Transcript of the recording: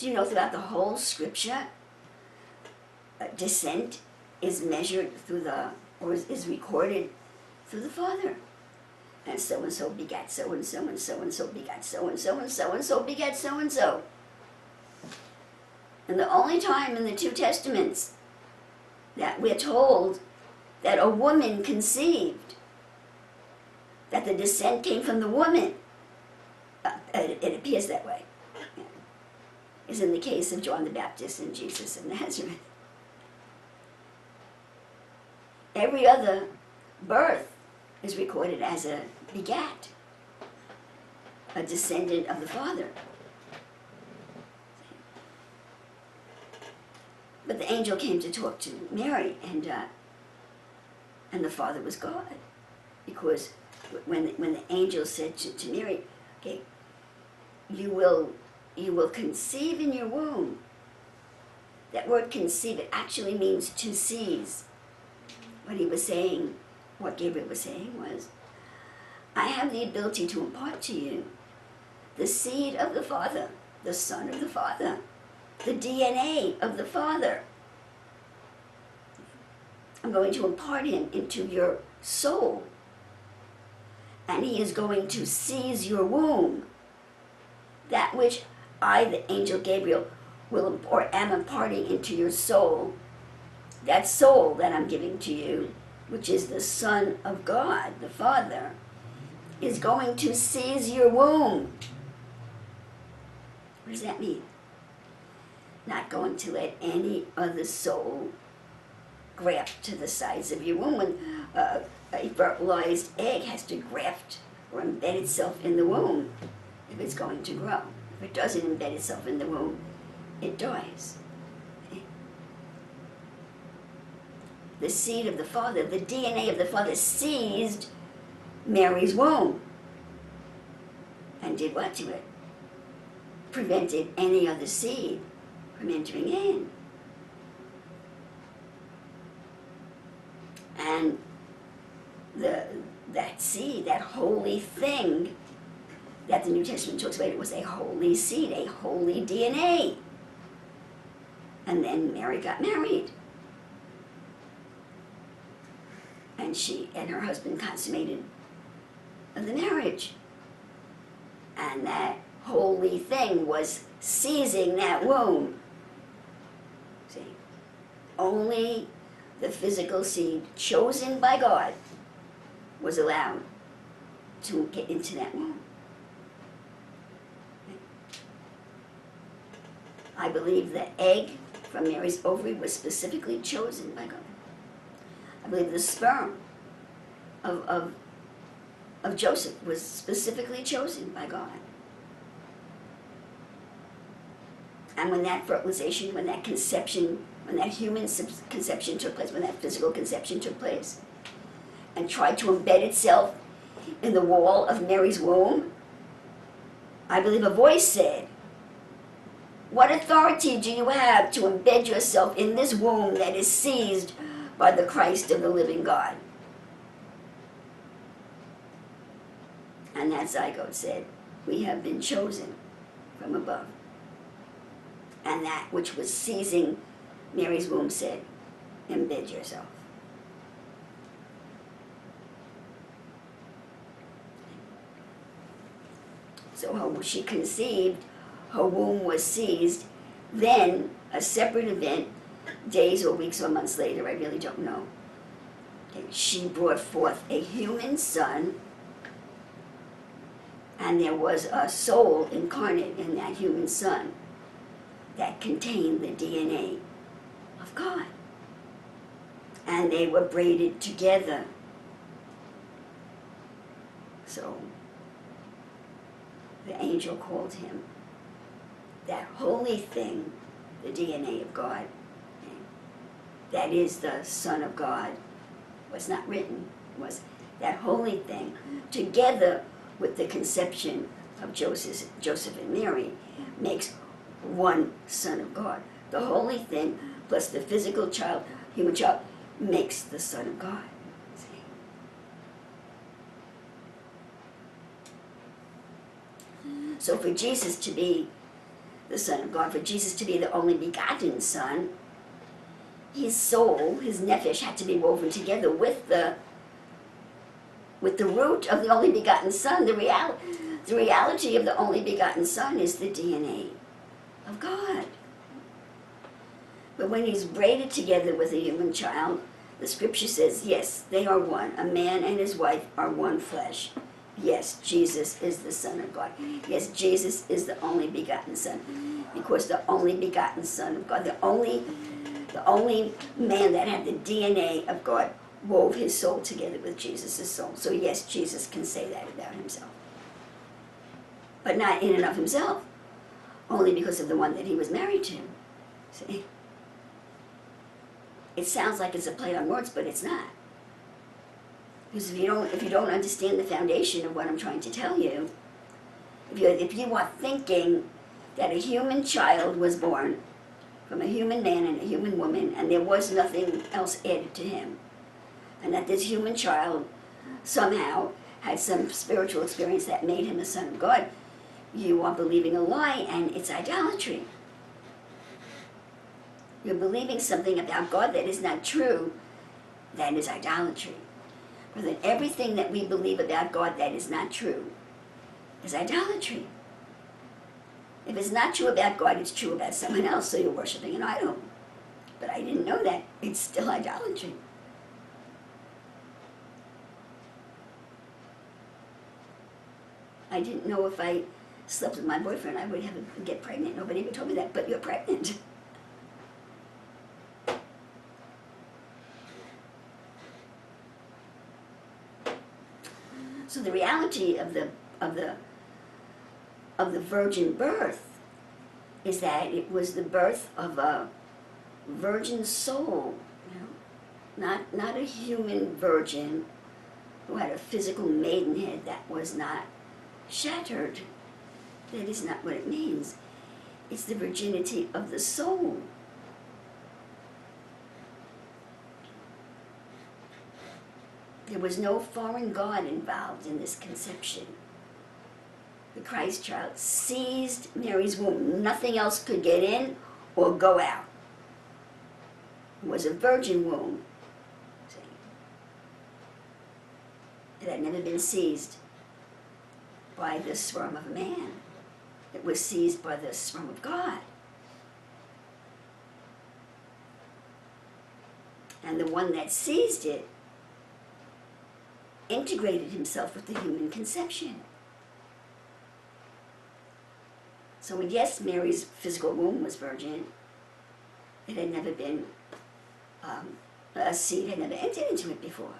Do you know throughout the whole scripture, descent is measured through or is recorded through the Father. And so-and-so begat so-and-so, and so-and-so begat so-and-so, and so-and-so begat so-and-so. And the only time in the two Testaments that we're told that a woman conceived, that the descent came from the woman, it appears that way, is in the case of John the Baptist and Jesus of Nazareth. Every other birth is recorded as a begat, a descendant of the Father. But the angel came to talk to Mary, and the Father was God, because when the angel said to Mary, okay, you will conceive in your womb. That word conceive, it actually means to seize. What he was saying, what Gabriel was saying was, I have the ability to impart to you the seed of the Father, the Son of the Father, the DNA of the Father. I'm going to impart him into your soul, and he is going to seize your womb. That which I, the angel Gabriel, am imparting into your soul, that soul that I'm giving to you, which is the Son of God, the Father, is going to seize your womb. What does that mean? Not going to let any other soul graft to the sides of your womb. When a fertilized egg has to graft or embed itself in the womb if it's going to grow. If it doesn't embed itself in the womb, it dies. The seed of the Father, the DNA of the Father, seized Mary's womb and did what to it? Prevented any other seed from entering in. And that seed, that holy thing that the New Testament talks about, it was a holy seed, a holy DNA. And then Mary got married. And she and her husband consummated the marriage. And that holy thing was seizing that womb. See? Only the physical seed chosen by God was allowed to get into that womb. I believe the egg from Mary's ovary was specifically chosen by God. I believe the sperm of Joseph was specifically chosen by God. And when that fertilization, when that conception, when that human conception took place, when that physical conception took place, and tried to embed itself in the wall of Mary's womb, I believe a voice said, what authority do you have to embed yourself in this womb that is seized by the Christ of the living God? And that zygote said, we have been chosen from above. And that which was seizing Mary's womb said, embed yourself. So she conceived, her womb was seized, then a separate event, days or weeks or months later, I really don't know, okay, she brought forth a human son, and there was a soul incarnate in that human son that contained the DNA of God. And they were braided together. So the angel called him that holy thing, the DNA of God. That is the Son of God. Was not written, was that holy thing, together with the conception of Joseph and Mary, makes one Son of God. The holy thing plus the physical child, human child, makes the Son of God. See? So for Jesus to be the Son of God. For Jesus to be the only begotten Son, his soul, his nephesh, had to be woven together with the root of the only begotten Son. The reality of the only begotten Son is the DNA of God. But when he's braided together with a human child, the scripture says, yes, they are one. A man and his wife are one flesh. Yes, Jesus is the Son of God. Yes, Jesus is the only begotten Son. Because the only begotten Son of God, the only man that had the DNA of God, wove his soul together with Jesus' soul. So yes, Jesus can say that about himself. But not in and of himself. Only because of the one that he was married to. See? It sounds like it's a play on words, but it's not. Because if you don't understand the foundation of what I'm trying to tell you, if you are thinking that a human child was born from a human man and a human woman, and there was nothing else added to him, and that this human child somehow had some spiritual experience that made him a son of God, you are believing a lie, and it's idolatry. You're believing something about God that is not true. That is idolatry. For then everything that we believe about God that is not true is idolatry. If it's not true about God, it's true about someone else, so you're worshiping an idol. But I didn't know that. It's still idolatry. I didn't know if I slept with my boyfriend, I would get pregnant. Nobody ever told me that, but you're pregnant. So the reality of the virgin birth is that it was the birth of a virgin soul, not a human virgin who had a physical maidenhead that was not shattered. That is not what it means. It's the virginity of the soul. There was no foreign god involved in this conception. The Christ child seized Mary's womb. Nothing else could get in or go out. It was a virgin womb. See? It had never been seized by the sperm of a man. It was seized by the sperm of God. And the one that seized it integrated himself with the human conception. So yes, Mary's physical womb was virgin. It had never been, a seed had never entered into it before.